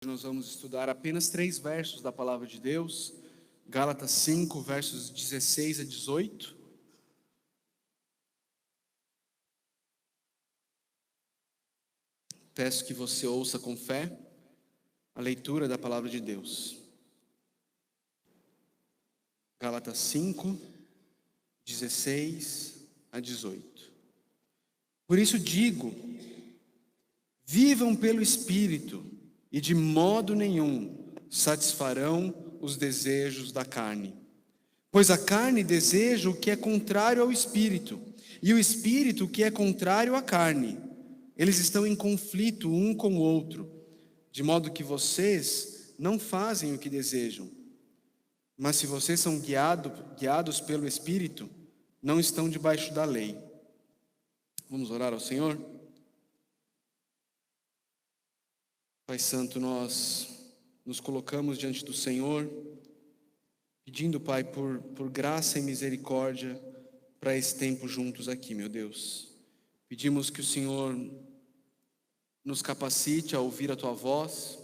Nós vamos estudar apenas 3 versos da palavra de Deus, Gálatas 5, versos 16 a 18. Peço que você ouça com fé a leitura da palavra de Deus. Gálatas 5, 16 a 18. Por isso digo, vivam pelo Espírito, e de modo nenhum satisfarão os desejos da carne. Pois a carne deseja o que é contrário ao Espírito, e o Espírito o que é contrário à carne. Eles estão em conflito um com o outro, de modo que vocês não fazem o que desejam. Mas se vocês são guiados pelo Espírito, não estão debaixo da lei. Vamos orar ao Senhor? Pai Santo, nós nos colocamos diante do Senhor, pedindo, Pai, por graça e misericórdia para esse tempo juntos aqui, meu Deus. Pedimos que o Senhor nos capacite a ouvir a Tua voz,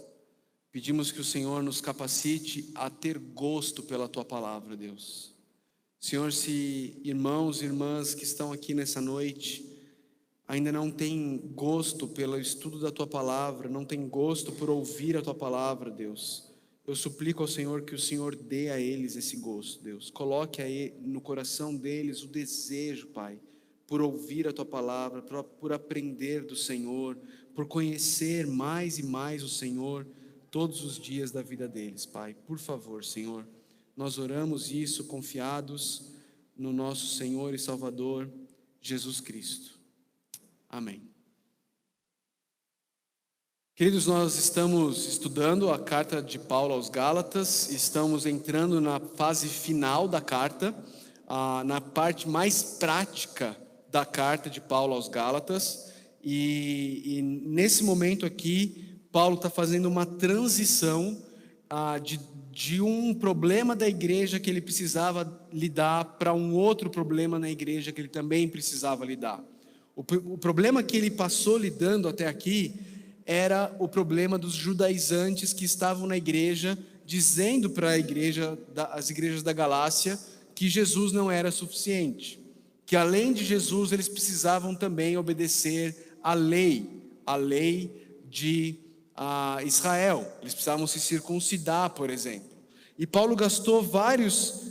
pedimos que o Senhor nos capacite a ter gosto pela Tua palavra, Deus. Senhor, se irmãos e irmãs que estão aqui nessa noite ainda não tem gosto pelo estudo da Tua palavra, não tem gosto por ouvir a Tua palavra, Deus, eu suplico ao Senhor que o Senhor dê a eles esse gosto, Deus. Coloque aí no coração deles o desejo, Pai, por ouvir a Tua palavra, por aprender do Senhor, por conhecer mais e mais o Senhor todos os dias da vida deles, Pai. Por favor, Senhor, nós oramos isso confiados no nosso Senhor e Salvador, Jesus Cristo. Amém. Queridos, nós estamos estudando a carta de Paulo aos Gálatas, estamos entrando na fase final da carta, na parte mais prática da carta de Paulo aos Gálatas, e nesse momento aqui, Paulo está fazendo uma transição de um problema da igreja que ele precisava lidar para um outro problema na igreja que ele também precisava lidar. O problema que ele passou lidando até aqui era o problema dos judaizantes que estavam na igreja, dizendo para as igrejas da Galácia que Jesus não era suficiente, que além de Jesus eles precisavam também obedecer à lei de Israel. Eles precisavam se circuncidar, por exemplo. E Paulo gastou vários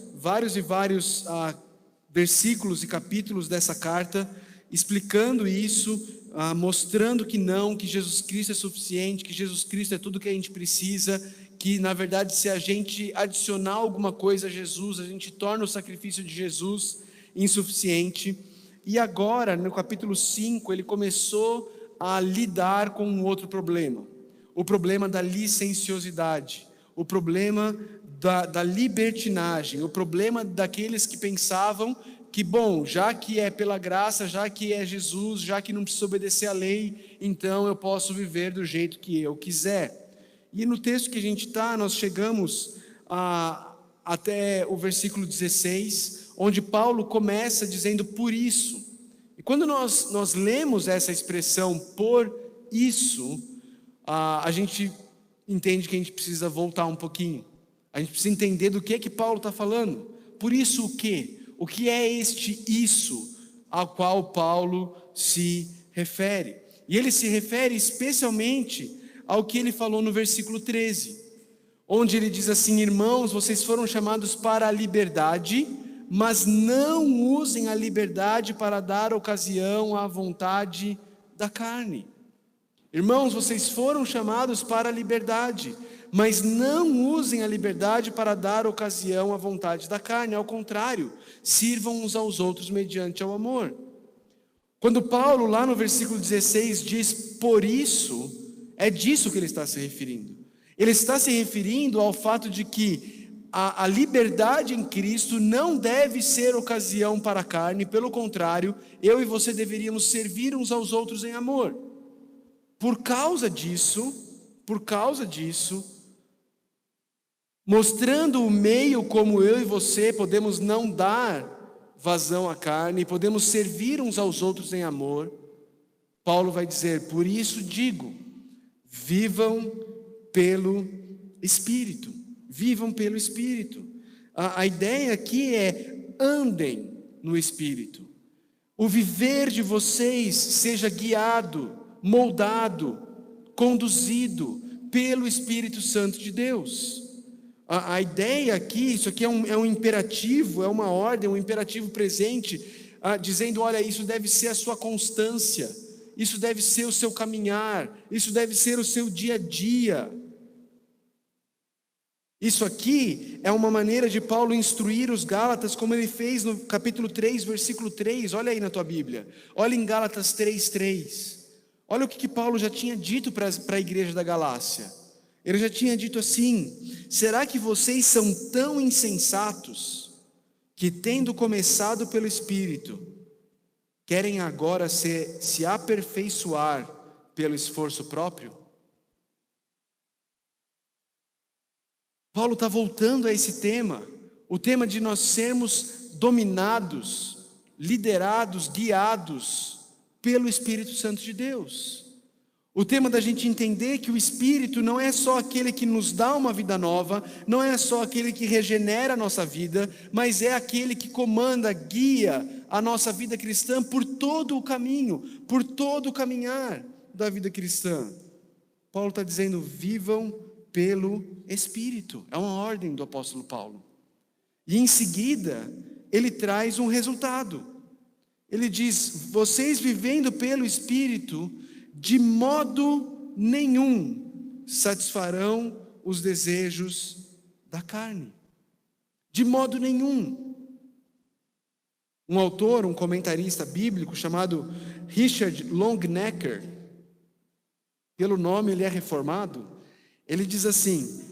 versículos e capítulos dessa carta explicando isso, mostrando que Jesus Cristo é suficiente, que Jesus Cristo é tudo que a gente precisa, que na verdade se a gente adicionar alguma coisa a Jesus, a gente torna o sacrifício de Jesus insuficiente. E agora, no capítulo 5, ele começou a lidar com um outro problema, o problema da licenciosidade, o problema da libertinagem, o problema daqueles que pensavam que, bom, já que é pela graça, já que é Jesus, já que não preciso obedecer à lei, então eu posso viver do jeito que eu quiser. E no texto que a gente está, nós chegamos até o versículo 16, onde Paulo começa dizendo por isso. E quando nós lemos essa expressão por isso, a gente entende que a gente precisa voltar um pouquinho. A gente precisa entender do que Paulo está falando. Por isso o quê? O que é este isso ao qual Paulo se refere? E ele se refere especialmente ao que ele falou no versículo 13, onde ele diz assim: irmãos, vocês foram chamados para a liberdade, mas não usem a liberdade para dar ocasião à vontade da carne. Irmãos, vocês foram chamados para a liberdade, mas não usem a liberdade para dar ocasião à vontade da carne. Ao contrário, sirvam uns aos outros mediante ao amor. Quando Paulo, lá no versículo 16, diz por isso, é disso que ele está se referindo. Ele está se referindo ao fato de que a liberdade em Cristo não deve ser ocasião para a carne. Pelo contrário, eu e você deveríamos servir uns aos outros em amor. Por causa disso, mostrando o meio como eu e você podemos não dar vazão à carne, podemos servir uns aos outros em amor, Paulo vai dizer: por isso digo, vivam pelo Espírito. Vivam pelo Espírito. A ideia aqui é: andem no Espírito. O viver de vocês seja guiado, moldado, conduzido pelo Espírito Santo de Deus. A ideia aqui, isso aqui é um imperativo, é uma ordem, um imperativo presente, dizendo: olha, isso deve ser a sua constância, isso deve ser o seu caminhar, isso deve ser o seu dia a dia. Isso aqui é uma maneira de Paulo instruir os Gálatas, como ele fez no capítulo 3, versículo 3, olha aí na tua Bíblia, olha em Gálatas 3:3, olha o que Paulo já tinha dito para a igreja da Galácia. Ele já tinha dito assim: será que vocês são tão insensatos, que tendo começado pelo Espírito, querem agora se aperfeiçoar pelo esforço próprio? Paulo está voltando a esse tema, o tema de nós sermos dominados, liderados, guiados pelo Espírito Santo de Deus. O tema da gente entender que o Espírito não é só aquele que nos dá uma vida nova, não é só aquele que regenera a nossa vida, mas é aquele que comanda, guia a nossa vida cristã por todo o caminho, por todo o caminhar da vida cristã. Paulo está dizendo: vivam pelo Espírito. É uma ordem do apóstolo Paulo. E em seguida, ele traz um resultado. Ele diz: vocês vivendo pelo Espírito, de modo nenhum satisfarão os desejos da carne. De modo nenhum. Um autor, um comentarista bíblico chamado Richard Longenecker, pelo nome ele é reformado, ele diz assim: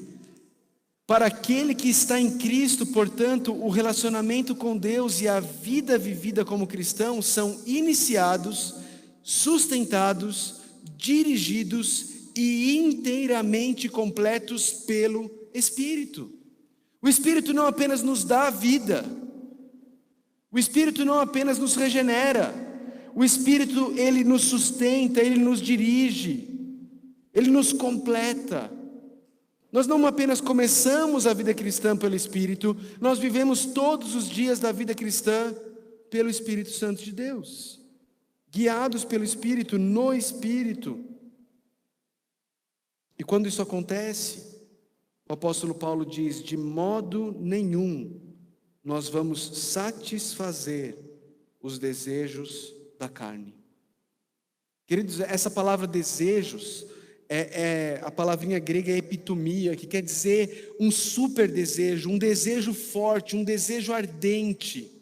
para aquele que está em Cristo, portanto, o relacionamento com Deus e a vida vivida como cristão são iniciados, sustentados, dirigidos e inteiramente completos pelo Espírito. O Espírito não apenas nos dá a vida, o Espírito não apenas nos regenera, o Espírito, ele nos sustenta, ele nos dirige, ele nos completa. Nós não apenas começamos a vida cristã pelo Espírito, nós vivemos todos os dias da vida cristã pelo Espírito Santo de Deus, guiados pelo Espírito, no Espírito. E quando isso acontece, o apóstolo Paulo diz: de modo nenhum nós vamos satisfazer os desejos da carne. Queridos, essa palavra desejos, a palavrinha grega é epitomia, que quer dizer um super desejo, um desejo forte, um desejo ardente.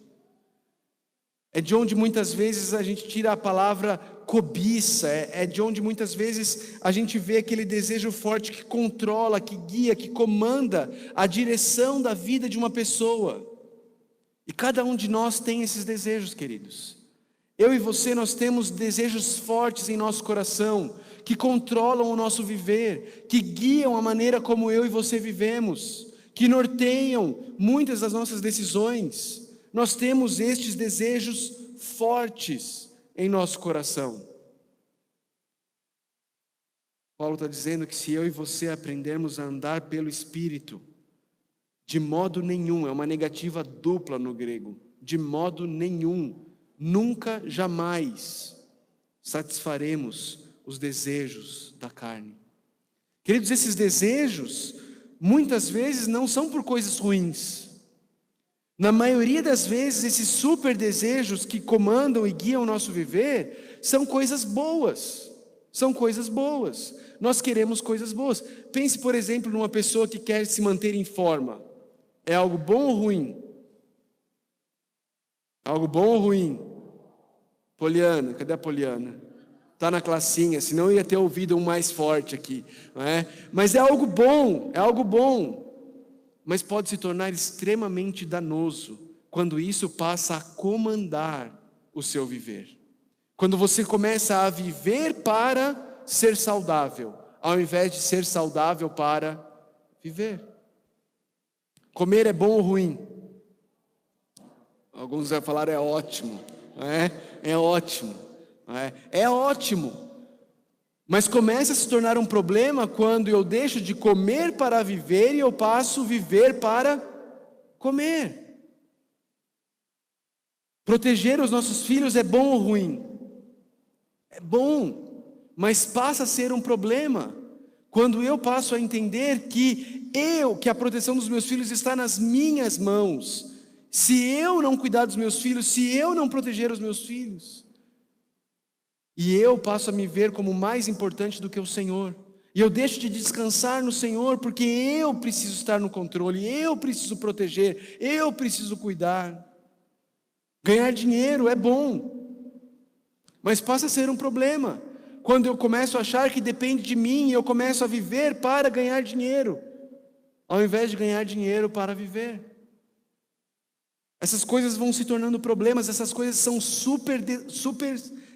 É de onde muitas vezes a gente tira a palavra cobiça, é de onde muitas vezes a gente vê aquele desejo forte que controla, que guia, que comanda a direção da vida de uma pessoa. E cada um de nós tem esses desejos, queridos. Eu e você, nós temos desejos fortes em nosso coração, que controlam o nosso viver, que guiam a maneira como eu e você vivemos, que norteiam muitas das nossas decisões. Nós temos estes desejos fortes em nosso coração. Paulo está dizendo que se eu e você aprendermos a andar pelo Espírito, de modo nenhum, é uma negativa dupla no grego, de modo nenhum, nunca, jamais satisfaremos os desejos da carne. Queridos, esses desejos muitas vezes não são por coisas ruins. Na maioria das vezes, esses super desejos que comandam e guiam o nosso viver são coisas boas. São coisas boas. Nós queremos coisas boas. Pense, por exemplo, numa pessoa que quer se manter em forma. É algo bom ou ruim? Algo bom ou ruim? Poliana, cadê a Poliana? Está na classinha, senão eu ia ter ouvido um mais forte aqui, não é? Mas é algo bom, mas pode se tornar extremamente danoso quando isso passa a comandar o seu viver. Quando você começa a viver para ser saudável, ao invés de ser saudável para viver. Comer é bom ou ruim? Alguns vão falar é ótimo, não é? É ótimo. É ótimo, Mas começa a se tornar um problema quando eu deixo de comer para viver e eu passo a viver para comer. Proteger os nossos filhos é bom ou ruim? É bom, mas passa a ser um problema quando eu passo a entender que a proteção dos meus filhos está nas minhas mãos. Se eu não cuidar dos meus filhos, se eu não proteger os meus filhos, e eu passo a me ver como mais importante do que o Senhor, e eu deixo de descansar no Senhor, porque eu preciso estar no controle, eu preciso proteger, eu preciso cuidar. Ganhar dinheiro é bom, mas passa a ser um problema quando eu começo a achar que depende de mim e eu começo a viver para ganhar dinheiro, ao invés de ganhar dinheiro para viver. Essas coisas vão se tornando problemas, essas coisas são super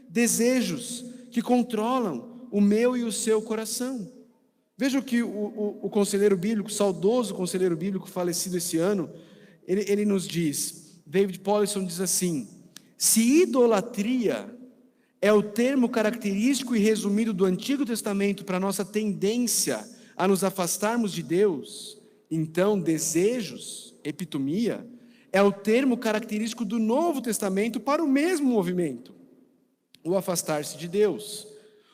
desejos que controlam o meu e o seu coração. Veja o que o conselheiro bíblico, saudoso conselheiro bíblico falecido esse ano, ele nos diz. David Powlison diz assim: se idolatria é o termo característico e resumido do Antigo Testamento para a nossa tendência a nos afastarmos de Deus, então desejos, epitomia, é o termo característico do Novo Testamento para o mesmo movimento, o afastar-se de Deus.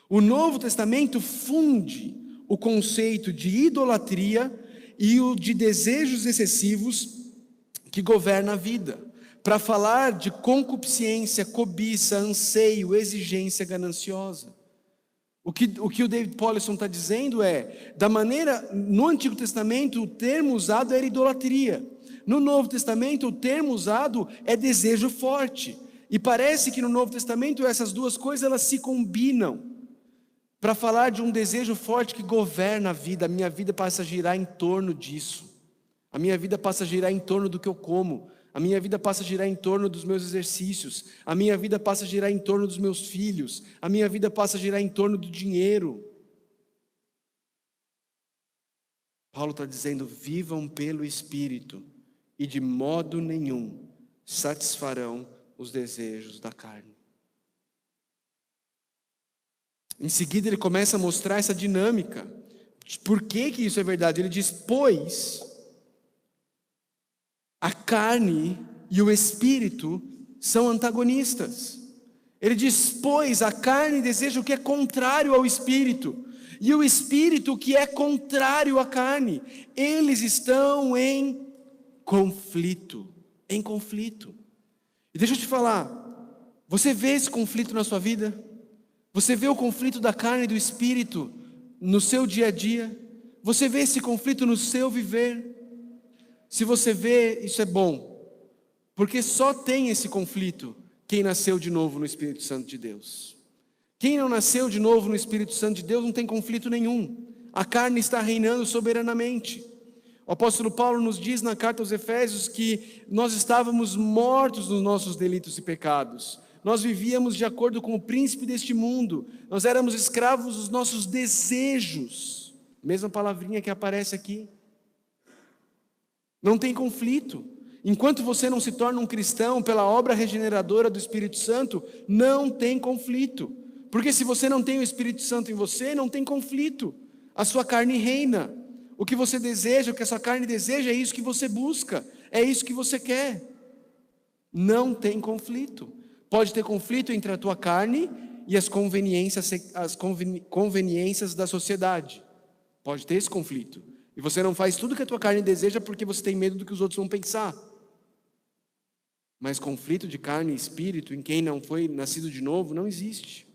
O Novo Testamento funde o conceito de idolatria e o de desejos excessivos que governa a vida, para falar de concupiscência, cobiça, anseio, exigência gananciosa. O que o David Powlison está dizendo é, da maneira, no Antigo Testamento o termo usado era idolatria, no Novo Testamento o termo usado é desejo forte, e parece que no Novo Testamento essas duas coisas elas se combinam, para falar de um desejo forte que governa a vida. A minha vida passa a girar em torno disso, a minha vida passa a girar em torno do que eu como, a minha vida passa a girar em torno dos meus exercícios, a minha vida passa a girar em torno dos meus filhos, a minha vida passa a girar em torno do dinheiro. Paulo está dizendo: vivam pelo Espírito e de modo nenhum satisfarão os desejos da carne. Em seguida ele começa a mostrar essa dinâmica. Por que isso é verdade? Ele diz: pois a carne e o espírito são antagonistas. Ele diz: pois a carne deseja o que é contrário ao espírito, e o espírito o que é contrário à carne. Eles estão em conflito. Em conflito. E deixa eu te falar, você vê esse conflito na sua vida? Você vê o conflito da carne e do espírito no seu dia a dia? Você vê esse conflito no seu viver? Se você vê, isso é bom, porque só tem esse conflito quem nasceu de novo no Espírito Santo de Deus. Quem não nasceu de novo no Espírito Santo de Deus não tem conflito nenhum. A carne está reinando soberanamente. O apóstolo Paulo nos diz na carta aos Efésios que nós estávamos mortos nos nossos delitos e pecados. Nós vivíamos de acordo com o príncipe deste mundo. Nós éramos escravos dos nossos desejos. Mesma palavrinha que aparece aqui. Não tem conflito. Enquanto você não se torna um cristão pela obra regeneradora do Espírito Santo, não tem conflito. Porque se você não tem o Espírito Santo em você, não tem conflito. A sua carne reina. O que você deseja, o que a sua carne deseja, é isso que você busca, é isso que você quer. Não tem conflito. Pode ter conflito entre a tua carne e as conveniências da sociedade. Pode ter esse conflito. E você não faz tudo que a tua carne deseja porque você tem medo do que os outros vão pensar. Mas conflito de carne e espírito em quem não foi nascido de novo não existe.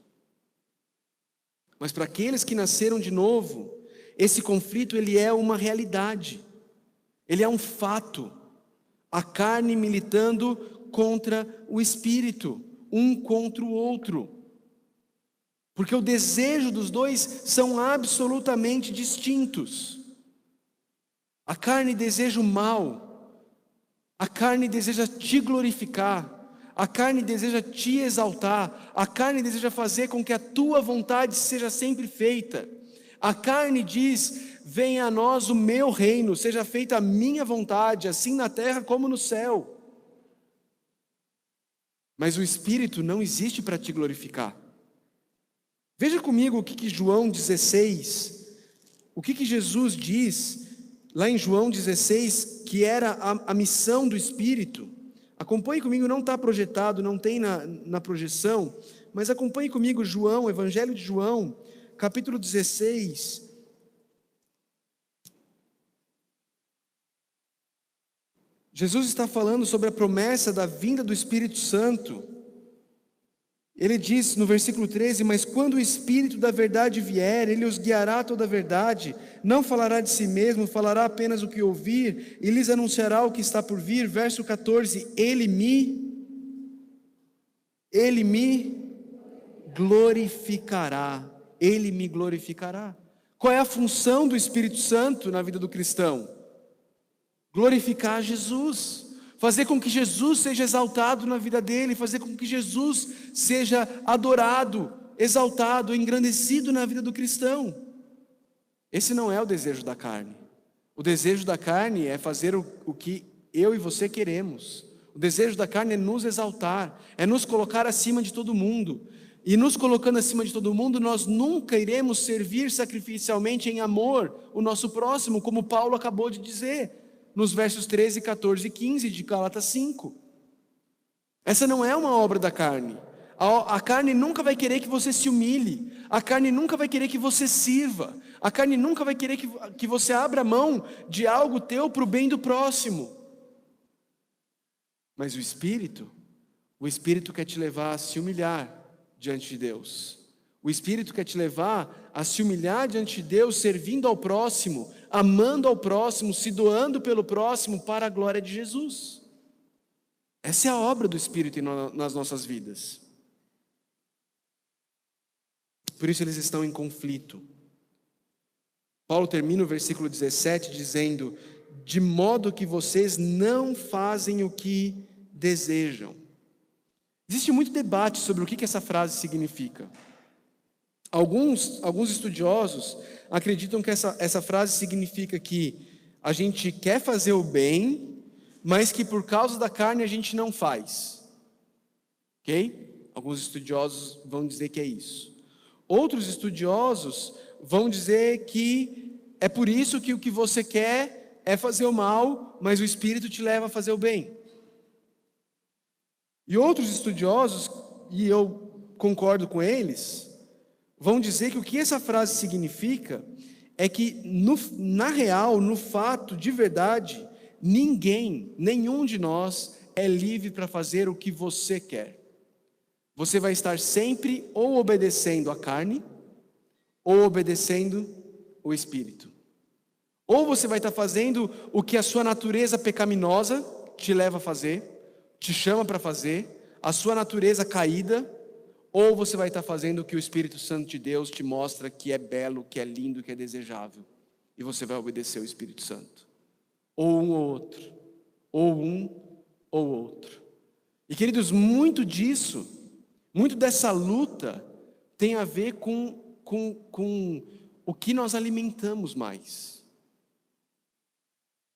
Mas para aqueles que nasceram de novo, esse conflito ele é uma realidade. Ele é um fato. A carne militando contra o espírito, um contra o outro. Porque o desejo dos dois são absolutamente distintos. A carne deseja o mal, a carne deseja te glorificar, a carne deseja te exaltar, a carne deseja fazer com que a tua vontade seja sempre feita. A carne diz: venha a nós o meu reino, seja feita a minha vontade, assim na terra como no céu. Mas o Espírito não existe para te glorificar. Veja comigo o que João 16, o que Jesus diz lá em João 16, que era a missão do Espírito. Acompanhe comigo, não está projetado, não tem na projeção, mas acompanhe comigo João, Evangelho de João, capítulo 16. Jesus está falando sobre a promessa da vinda do Espírito Santo. Ele diz no versículo 13: mas quando o Espírito da verdade vier, ele os guiará a toda a verdade, não falará de si mesmo, falará apenas o que ouvir, e lhes anunciará o que está por vir. Verso 14: ele me glorificará, ele me glorificará. Qual é a função do Espírito Santo na vida do cristão? Glorificar Jesus. Fazer com que Jesus seja exaltado na vida dele, fazer com que Jesus seja adorado, exaltado, engrandecido na vida do cristão. Esse não é o desejo da carne. O desejo da carne é fazer o que eu e você queremos. O desejo da carne é nos exaltar, é nos colocar acima de todo mundo. E nos colocando acima de todo mundo, nós nunca iremos servir sacrificialmente em amor o nosso próximo, como Paulo acabou de dizer nos versos 13, 14 e 15 de Gálatas 5. Essa não é uma obra da carne. A carne nunca vai querer que você se humilhe. A carne nunca vai querer que você sirva. A carne nunca vai querer que você abra mão de algo teu para o bem do próximo. Mas o Espírito quer te levar a se humilhar diante de Deus. O Espírito quer te levar a se humilhar diante de Deus, servindo ao próximo, amando ao próximo, se doando pelo próximo para a glória de Jesus. Essa é a obra do Espírito nas nossas vidas. Por isso eles estão em conflito. Paulo termina o versículo 17 dizendo: de modo que vocês não fazem o que desejam. Existe muito debate sobre o que essa frase significa. Alguns estudiosos acreditam que essa frase significa que a gente quer fazer o bem, mas que por causa da carne a gente não faz. Ok? Alguns estudiosos vão dizer que é isso. Outros estudiosos vão dizer que é por isso que o que você quer é fazer o mal, mas o Espírito te leva a fazer o bem. E outros estudiosos, e eu concordo com eles, vão dizer que o que essa frase significa é que, na real, no fato, de verdade, nenhum de nós é livre para fazer o que você quer. Você vai estar sempre ou obedecendo a carne, ou obedecendo o Espírito. Ou você vai estar fazendo o que a sua natureza pecaminosa te leva a fazer, te chama para fazer, a sua natureza caída, ou você vai estar fazendo o que o Espírito Santo de Deus te mostra que é belo, que é lindo, que é desejável. E você vai obedecer ao Espírito Santo. Ou um ou outro. Ou um ou outro. E queridos, muito dessa luta tem a ver com o que nós alimentamos mais.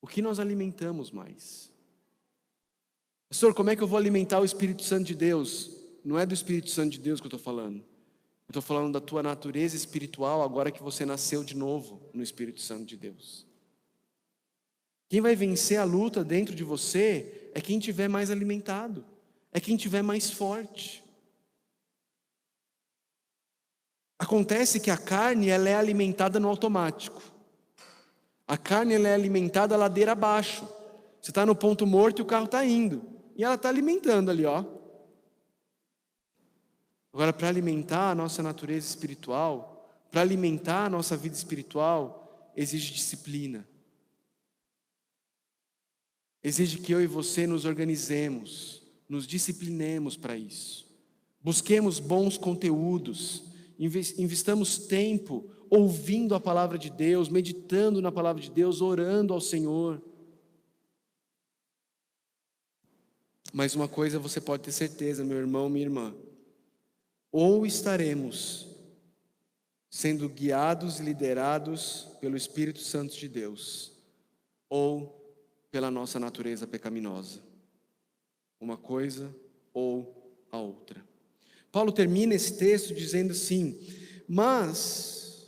O que nós alimentamos mais. Pastor, como é que eu vou alimentar o Espírito Santo de Deus? Não é do Espírito Santo de Deus que eu estou falando. Eu estou falando da tua natureza espiritual agora que você nasceu de novo no Espírito Santo de Deus. Quem vai vencer a luta dentro de você é quem estiver mais alimentado, é quem estiver mais forte. Acontece que a carne ela é alimentada no automático. A carne ela é alimentada ladeira abaixo. Você está no ponto morto e o carro está indo. E ela está alimentando ali, ó. Agora, para alimentar a nossa natureza espiritual, para alimentar a nossa vida espiritual, exige disciplina. Exige que eu e você nos organizemos, nos disciplinemos para isso. Busquemos bons conteúdos, investamos tempo ouvindo a palavra de Deus, meditando na palavra de Deus, orando ao Senhor. Mas uma coisa você pode ter certeza, meu irmão, minha irmã. Ou estaremos sendo guiados e liderados pelo Espírito Santo de Deus, ou pela nossa natureza pecaminosa. Uma coisa ou a outra. Paulo termina esse texto dizendo assim: Mas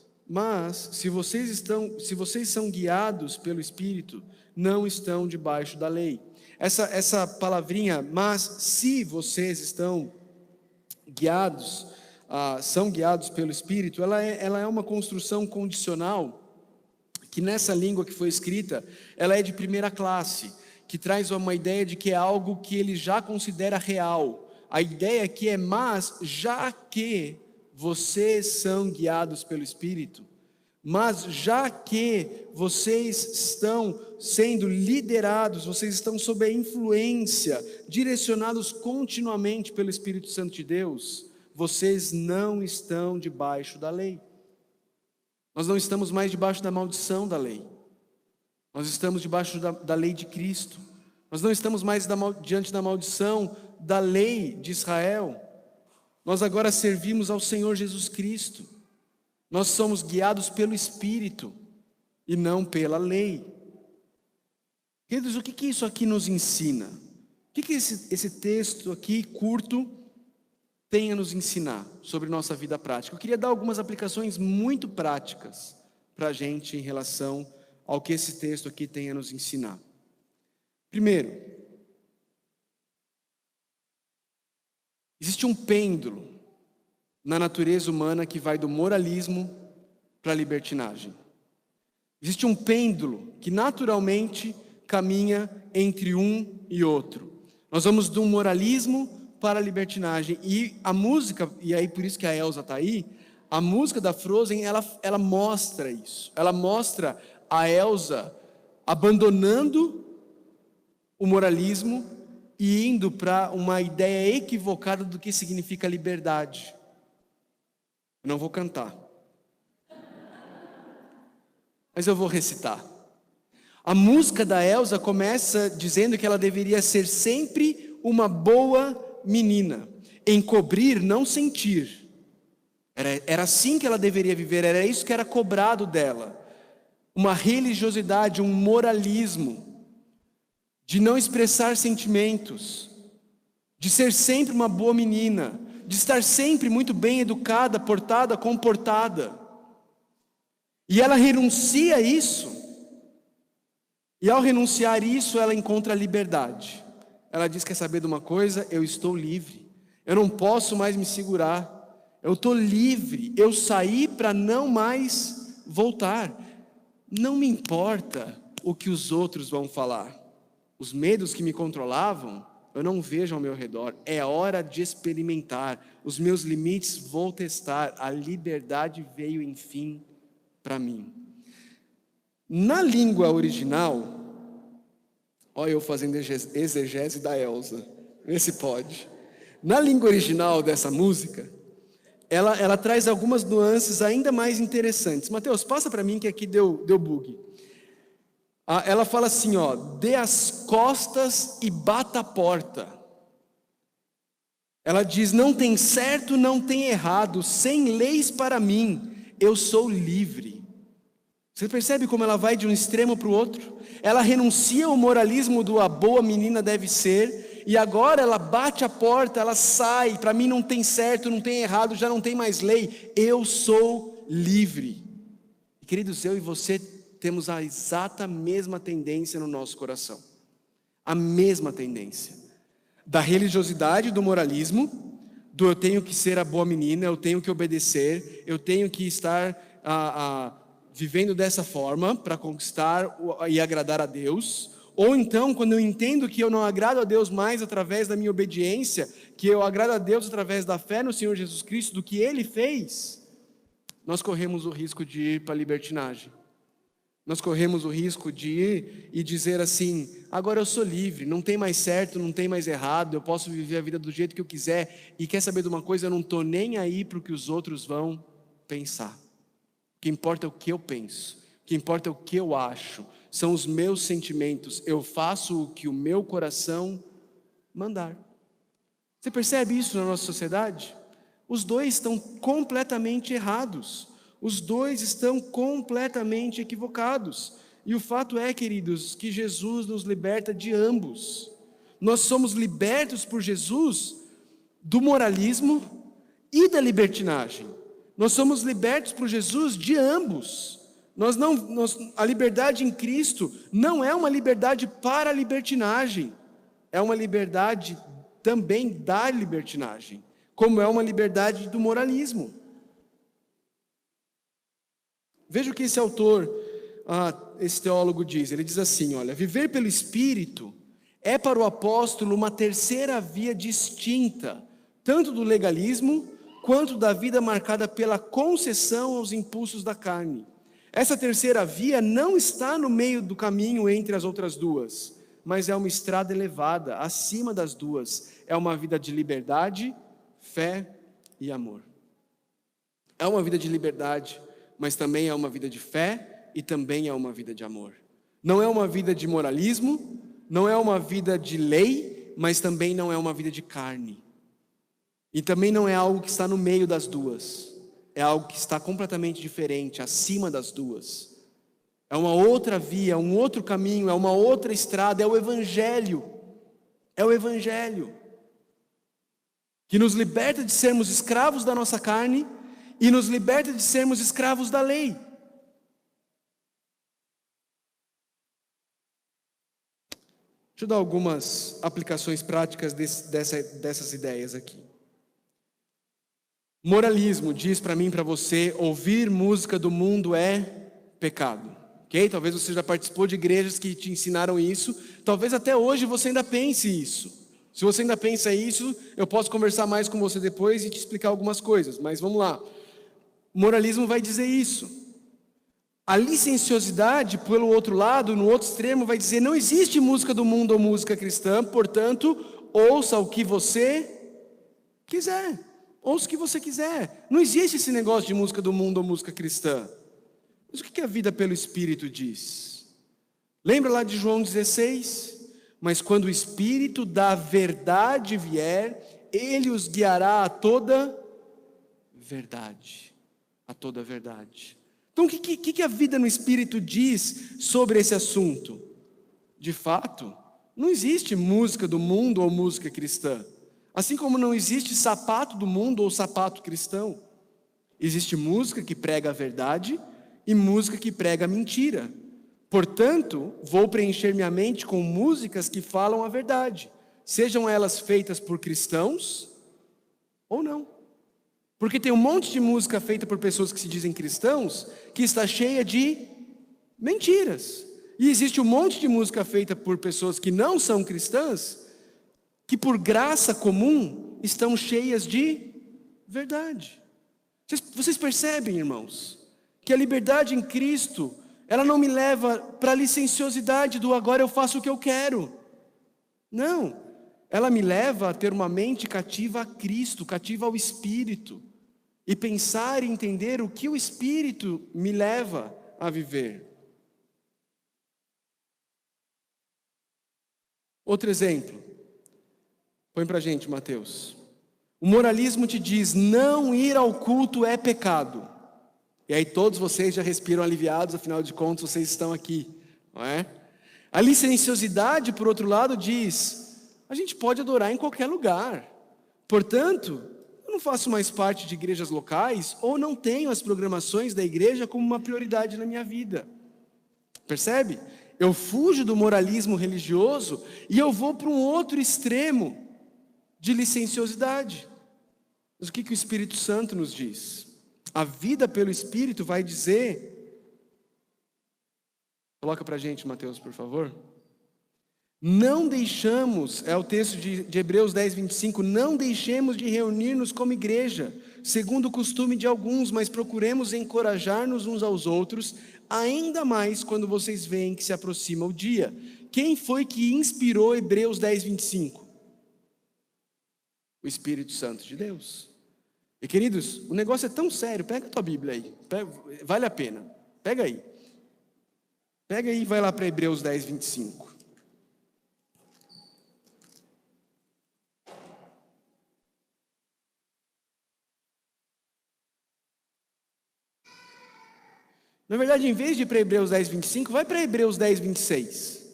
se vocês são guiados pelo Espírito, não estão debaixo da lei. Essa palavrinha, mas se vocês estão guiados, são guiados pelo Espírito, ela é uma construção condicional, que nessa língua que foi escrita, ela é de primeira classe, que traz uma ideia de que é algo que ele já considera real. A ideia aqui é, mas já que vocês são guiados pelo Espírito, mas já que vocês estão sendo liderados, vocês estão sob a influência, direcionados continuamente pelo Espírito Santo de Deus, vocês não estão debaixo da lei. Nós não estamos mais debaixo da maldição da lei. Nós estamos debaixo da lei de Cristo. Nós não estamos mais diante da maldição da lei de Israel. Nós agora servimos ao Senhor Jesus Cristo. Nós somos guiados pelo Espírito e não pela lei. Queridos, o que isso aqui nos ensina? O que esse texto aqui curto tem a nos ensinar sobre nossa vida prática? Eu queria dar algumas aplicações muito práticas para a gente em relação ao que esse texto aqui tem a nos ensinar. Primeiro, existe um pêndulo na natureza humana que vai do moralismo para a libertinagem. Existe um pêndulo que naturalmente caminha entre um e outro. Nós vamos do moralismo para a libertinagem. E a música, e aí por isso que a Elza está aí, a música da Frozen, ela mostra isso. Ela mostra a Elza abandonando o moralismo e indo para uma ideia equivocada do que significa liberdade. Eu não vou cantar, mas eu vou recitar. A música da Elza começa dizendo que ela deveria ser sempre uma boa menina, encobrir, não sentir. Era assim que ela deveria viver, era isso que era cobrado dela. Uma religiosidade, um moralismo, de não expressar sentimentos, de ser sempre uma boa menina, de estar sempre muito bem educada, portada, comportada. E ela renuncia a isso, e ao renunciar a isso, ela encontra a liberdade. Ela diz: quer saber de uma coisa? Eu estou livre, eu não posso mais me segurar, eu estou livre, eu saí para não mais voltar. Não me importa o que os outros vão falar. Os medos que me controlavam, eu não vejo ao meu redor. É hora de experimentar. Os meus limites vou testar. A liberdade veio, enfim, para mim. Na língua original, olha eu fazendo exegese da Elza, vê se pode. Na língua original dessa música, ela traz algumas nuances ainda mais interessantes. Mateus, passa para mim que aqui deu bug. Ela fala assim, dê as costas e bata a porta. Ela diz: não tem certo, não tem errado, sem leis para mim, eu sou livre. Você percebe como ela vai de um extremo para o outro? Ela renuncia ao moralismo do a boa menina deve ser, e agora ela bate a porta, ela sai. Para mim não tem certo, não tem errado, já não tem mais lei, eu sou livre. Queridos, eu e você temos a exata mesma tendência no nosso coração. A mesma tendência. Da religiosidade, do moralismo, do eu tenho que ser a boa menina, eu tenho que obedecer, eu tenho que estar vivendo dessa forma para conquistar e agradar a Deus. Ou então, quando eu entendo que eu não agrado a Deus mais através da minha obediência, que eu agrado a Deus através da fé no Senhor Jesus Cristo, do que Ele fez, nós corremos o risco de ir para a libertinagem. Nós corremos o risco de ir e dizer assim: agora eu sou livre, não tem mais certo, não tem mais errado, eu posso viver a vida do jeito que eu quiser. E quer saber de uma coisa? Eu não estou nem aí para o que os outros vão pensar. O que importa é o que eu penso, o que importa é o que eu acho, são os meus sentimentos. Eu faço o que o meu coração mandar. Você percebe isso na nossa sociedade? Os dois estão completamente errados. Os dois estão completamente equivocados. E o fato é, queridos, que Jesus nos liberta de ambos. Nós somos libertos por Jesus do moralismo e da libertinagem. Nós somos libertos por Jesus de ambos. A liberdade em Cristo não é uma liberdade para a libertinagem, é uma liberdade também da libertinagem, como é uma liberdade do moralismo. Veja o que esse autor, esse teólogo diz. Ele diz assim, olha, viver pelo Espírito é para o apóstolo uma terceira via distinta, tanto do legalismo quanto da vida marcada pela concessão aos impulsos da carne. Essa terceira via não está no meio do caminho entre as outras duas, mas é uma estrada elevada, acima das duas. É uma vida de liberdade, fé e amor. É uma vida de liberdade, mas também é uma vida de fé e também é uma vida de amor. Não é uma vida de moralismo, não é uma vida de lei, mas também não é uma vida de carne. E também não é algo que está no meio das duas. É algo que está completamente diferente, acima das duas. É uma outra via, um outro caminho, é uma outra estrada, é o Evangelho. É o Evangelho que nos liberta de sermos escravos da nossa carne e nos liberta de sermos escravos da lei. Deixa eu dar algumas aplicações práticas dessas ideias aqui. Moralismo diz para mim e para você, ouvir música do mundo é pecado. Ok? Talvez você já participou de igrejas que te ensinaram isso. Talvez até hoje você ainda pense isso. Se você ainda pensa isso, eu posso conversar mais com você depois e te explicar algumas coisas. Mas vamos lá. O moralismo vai dizer isso. A licenciosidade, pelo outro lado, no outro extremo, vai dizer, não existe música do mundo ou música cristã, portanto, ouça o que você quiser. Ouça o que você quiser. Não existe esse negócio de música do mundo ou música cristã. Mas o que a vida pelo Espírito diz? Lembra lá de João 16? Mas quando o Espírito da verdade vier, Ele os guiará a toda verdade. A toda verdade. Então o que a vida no Espírito diz sobre esse assunto? De fato, não existe música do mundo ou música cristã. Assim como não existe sapato do mundo ou sapato cristão. Existe música que prega a verdade e música que prega a mentira. Portanto, vou preencher minha mente com músicas que falam a verdade, sejam elas feitas por cristãos ou não. Porque tem um monte de música feita por pessoas que se dizem cristãos que está cheia de mentiras. E existe um monte de música feita por pessoas que não são cristãs que por graça comum estão cheias de verdade. Vocês percebem, irmãos, que a liberdade em Cristo, ela não me leva para a licenciosidade do agora eu faço o que eu quero. Não, ela me leva a ter uma mente cativa a Cristo, cativa ao Espírito, e pensar e entender o que o Espírito me leva a viver. Outro exemplo. Põe para a gente, Mateus. O moralismo te diz, não ir ao culto é pecado. E aí todos vocês já respiram aliviados, afinal de contas vocês estão aqui, não é? A licenciosidade, por outro lado, diz, a gente pode adorar em qualquer lugar. Portanto, eu não faço mais parte de igrejas locais ou não tenho as programações da igreja como uma prioridade na minha vida. Percebe? Eu fujo do moralismo religioso e eu vou para um outro extremo de licenciosidade. Mas o que o Espírito Santo nos diz? A vida pelo Espírito vai dizer, coloca para a gente, Mateus, por favor. Não deixamos, é o texto de Hebreus 10, 25, não deixemos de reunir-nos como igreja, segundo o costume de alguns, mas procuremos encorajar-nos uns aos outros, ainda mais quando vocês veem que se aproxima o dia. Quem foi que inspirou Hebreus 10, 25? O Espírito Santo de Deus. E queridos, o negócio é tão sério, pega a tua Bíblia aí, vale a pena, pega aí e vai lá para Hebreus 10, 25. Na verdade, em vez de ir para Hebreus 10, 25, vai para Hebreus 10, 26.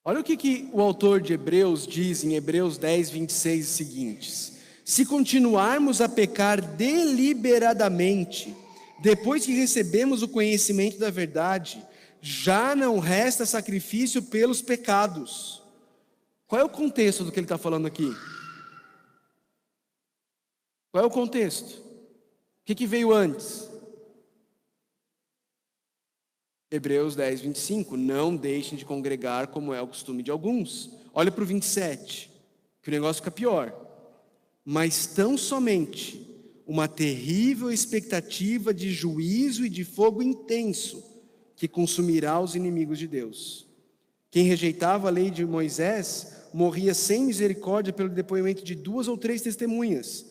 Olha o que o autor de Hebreus diz em Hebreus 10, 26 e seguintes. Se continuarmos a pecar deliberadamente, depois que recebemos o conhecimento da verdade, já não resta sacrifício pelos pecados. Qual é o contexto do que ele está falando aqui? Qual é o contexto? O que veio antes? Hebreus 10, 25. Não deixem de congregar como é o costume de alguns. Olha para o 27, que o negócio fica pior. Mas tão somente uma terrível expectativa de juízo e de fogo intenso que consumirá os inimigos de Deus. Quem rejeitava a lei de Moisés morria sem misericórdia pelo depoimento de 2 ou 3 testemunhas.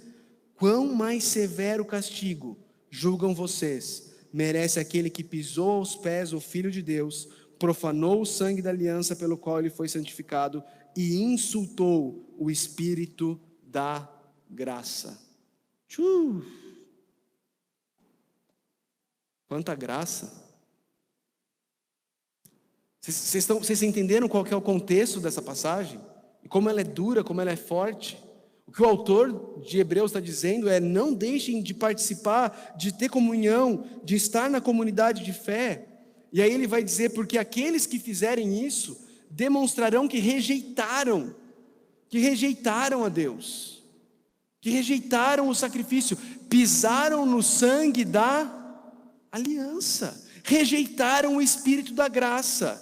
Quão mais severo castigo, julgam vocês, merece aquele que pisou aos pés o Filho de Deus, profanou o sangue da aliança pelo qual ele foi santificado e insultou o Espírito da graça. Quanta graça! Vocês entenderam qual que é o contexto dessa passagem? E como ela é dura, como ela é forte? O que o autor de Hebreus está dizendo é: não deixem de participar, de ter comunhão, de estar na comunidade de fé. E aí ele vai dizer: porque aqueles que fizerem isso demonstrarão que rejeitaram a Deus, que rejeitaram o sacrifício, pisaram no sangue da aliança, rejeitaram o Espírito da graça,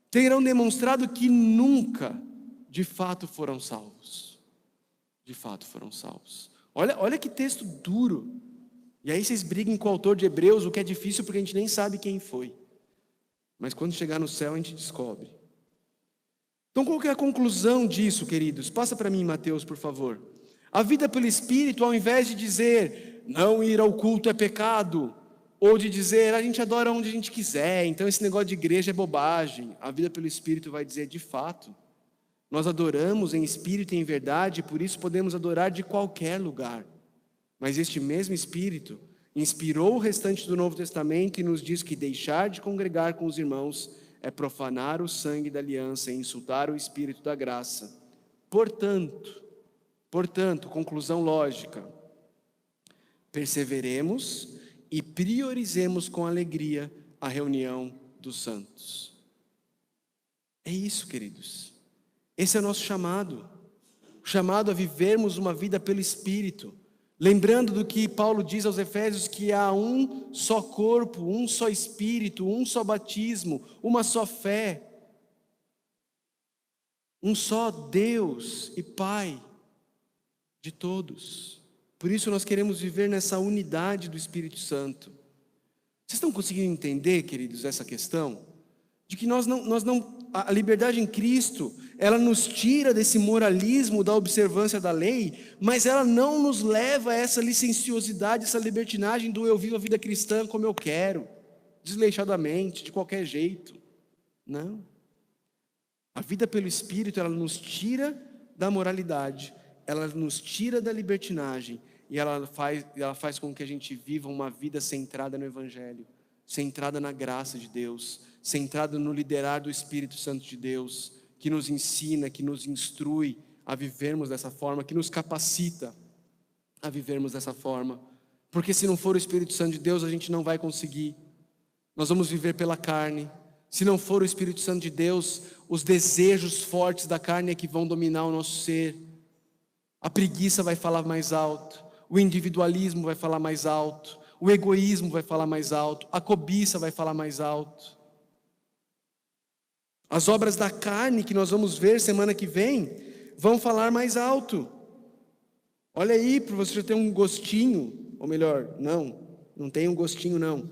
terão demonstrado que nunca, de fato, foram salvos. De fato foram salvos. Olha que texto duro. E aí vocês briguem com o autor de Hebreus, o que é difícil porque a gente nem sabe quem foi. Mas quando chegar no céu a gente descobre. Então qual que é a conclusão disso, queridos? Passa para mim, Mateus, por favor. A vida pelo Espírito, ao invés de dizer não ir ao culto é pecado, ou de dizer a gente adora onde a gente quiser, então esse negócio de igreja é bobagem, a vida pelo Espírito vai dizer: de fato, nós adoramos em espírito e em verdade, por isso podemos adorar de qualquer lugar. Mas este mesmo Espírito inspirou o restante do Novo Testamento e nos diz que deixar de congregar com os irmãos é profanar o sangue da aliança e insultar o Espírito da graça. Portanto, conclusão lógica: perseveremos e priorizemos com alegria a reunião dos santos. É isso, queridos. Esse é o nosso chamado. O chamado a vivermos uma vida pelo Espírito. Lembrando do que Paulo diz aos Efésios, que há um só corpo, um só Espírito, um só batismo, uma só fé. Um só Deus e Pai de todos. Por isso nós queremos viver nessa unidade do Espírito Santo. Vocês estão conseguindo entender, queridos, essa questão? De que a liberdade em Cristo, ela nos tira desse moralismo da observância da lei, mas ela não nos leva a essa licenciosidade, essa libertinagem do eu vivo a vida cristã como eu quero, desleixadamente, de qualquer jeito. Não. A vida pelo Espírito, ela nos tira da moralidade, ela nos tira da libertinagem, e ela faz com que a gente viva uma vida centrada no Evangelho, centrada na graça de Deus, centrada no liderar do Espírito Santo de Deus, que nos ensina, que nos instrui a vivermos dessa forma, que nos capacita a vivermos dessa forma. Porque se não for o Espírito Santo de Deus, a gente não vai conseguir. Nós vamos viver pela carne. Se não for o Espírito Santo de Deus, os desejos fortes da carne é que vão dominar o nosso ser. A preguiça vai falar mais alto, o individualismo vai falar mais alto, o egoísmo vai falar mais alto, a cobiça vai falar mais alto. As obras da carne que nós vamos ver semana que vem vão falar mais alto. Olha aí, para você já ter um gostinho, ou melhor, não tem um gostinho não.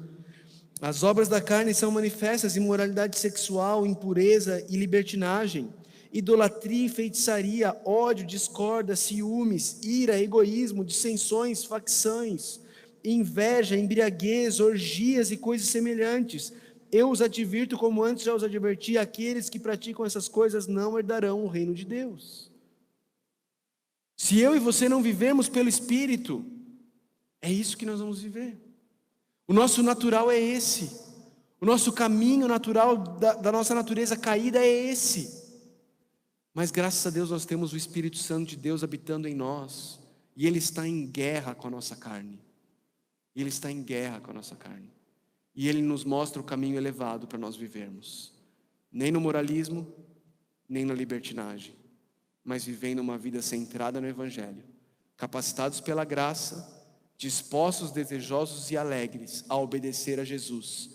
As obras da carne são manifestas: imoralidade sexual, impureza e libertinagem, idolatria e feitiçaria, ódio, discórdia, ciúmes, ira, egoísmo, dissensões, facções, inveja, embriaguez, orgias e coisas semelhantes. Eu os advirto, como antes já os adverti: aqueles que praticam essas coisas não herdarão o reino de Deus. Se eu e você não vivemos pelo Espírito, é isso que nós vamos viver. O nosso natural é esse. O nosso caminho natural da nossa natureza caída é esse. Mas graças a Deus nós temos o Espírito Santo de Deus habitando em nós, e Ele está em guerra com a nossa carne. Ele está em guerra com a nossa carne. E Ele nos mostra o caminho elevado para nós vivermos. Nem no moralismo, nem na libertinagem, mas vivendo uma vida centrada no Evangelho, capacitados pela graça, dispostos, desejosos e alegres a obedecer a Jesus,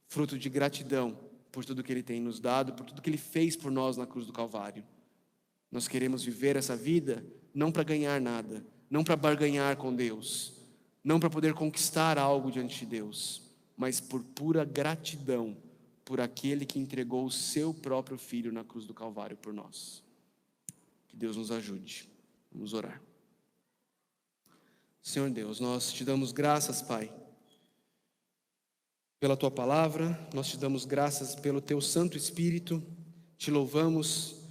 fruto de gratidão por tudo que Ele tem nos dado, por tudo que Ele fez por nós na cruz do Calvário. Nós queremos viver essa vida não para ganhar nada, não para barganhar com Deus, não para poder conquistar algo diante de Deus, mas por pura gratidão por aquele que entregou o seu próprio Filho na cruz do Calvário por nós. Que Deus nos ajude. Vamos orar. Senhor Deus, nós te damos graças, Pai, pela Tua palavra, nós te damos graças pelo Teu Santo Espírito, te louvamos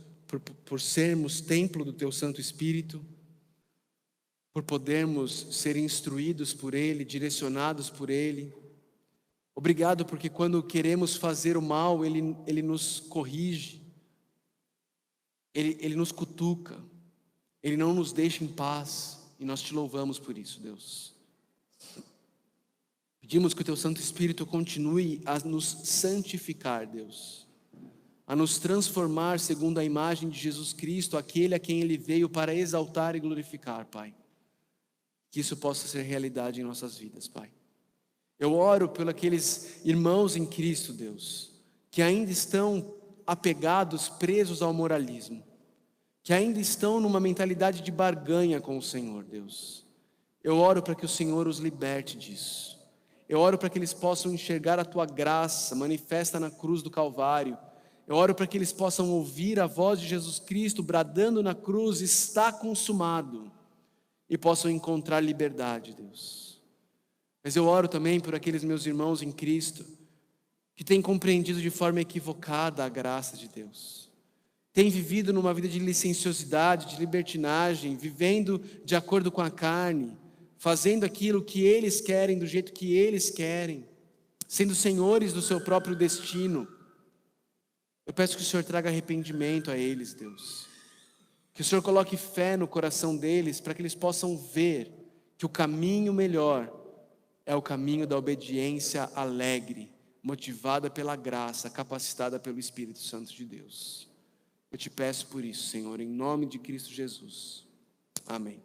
por sermos templo do Teu Santo Espírito, por podermos ser instruídos por Ele, direcionados por Ele. Obrigado porque quando queremos fazer o mal, Ele nos corrige, Ele nos cutuca, Ele não nos deixa em paz, e nós te louvamos por isso, Deus. Pedimos que o Teu Santo Espírito continue a nos santificar, Deus, a nos transformar segundo a imagem de Jesus Cristo, aquele a quem Ele veio para exaltar e glorificar, Pai. Que isso possa ser realidade em nossas vidas, Pai. Eu oro por aqueles irmãos em Cristo, Deus, que ainda estão apegados, presos ao moralismo, que ainda estão numa mentalidade de barganha com o Senhor, Deus. Eu oro para que o Senhor os liberte disso. Eu oro para que eles possam enxergar a Tua graça manifesta na cruz do Calvário. Eu oro para que eles possam ouvir a voz de Jesus Cristo bradando na cruz: está consumado, e possam encontrar liberdade, Deus. Mas eu oro também por aqueles meus irmãos em Cristo que têm compreendido de forma equivocada a graça de Deus, têm vivido numa vida de licenciosidade, de libertinagem, vivendo de acordo com a carne, fazendo aquilo que eles querem, do jeito que eles querem, sendo senhores do seu próprio destino. Eu peço que o Senhor traga arrependimento a eles, Deus. Que o Senhor coloque fé no coração deles, para que eles possam ver que o caminho melhor é o caminho da obediência alegre, motivada pela graça, capacitada pelo Espírito Santo de Deus. Eu te peço por isso, Senhor, em nome de Cristo Jesus. Amém.